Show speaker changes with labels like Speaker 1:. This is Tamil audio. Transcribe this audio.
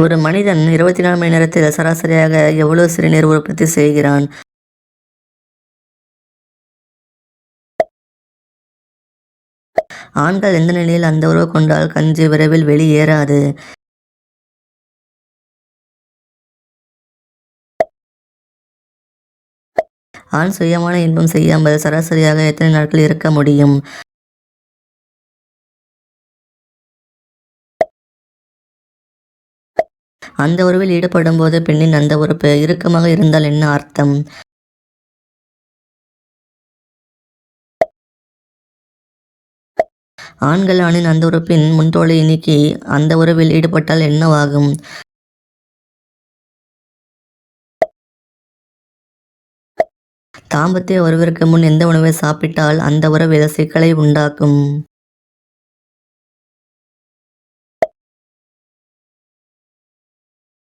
Speaker 1: ஒரு மனிதன் 24 மணி நேரத்தில் சராசரியாக எவ்வளவு சிறுநீர் உற்பத்தி செய்கிறான்? ஆண்கள் எந்த நிலையில் அந்த உறவு கொண்டால் கஞ்சி விரைவில் வெளியேறாது? ஆண் சுயமான இன்பம் செய்யாமல் சராசரியாக எத்தனை நாட்கள் இருக்க முடியும்? அந்த உறவில் ஈடுபடும்போது பெண்ணின் அந்த உறுப்பு இறுக்கமாக இருந்தால் என்ன அர்த்தம்? ஆண்கள் ஆணின் அந்த உறுப்பின் முன்தோலை நீக்கி அந்த உறவில் ஈடுபட்டால் என்னவாகும்? தாம்பத்திய உறவிற்கு முன் எந்த உணவை சாப்பிட்டால் அந்த உறவில் சிக்கலை உண்டாக்கும்?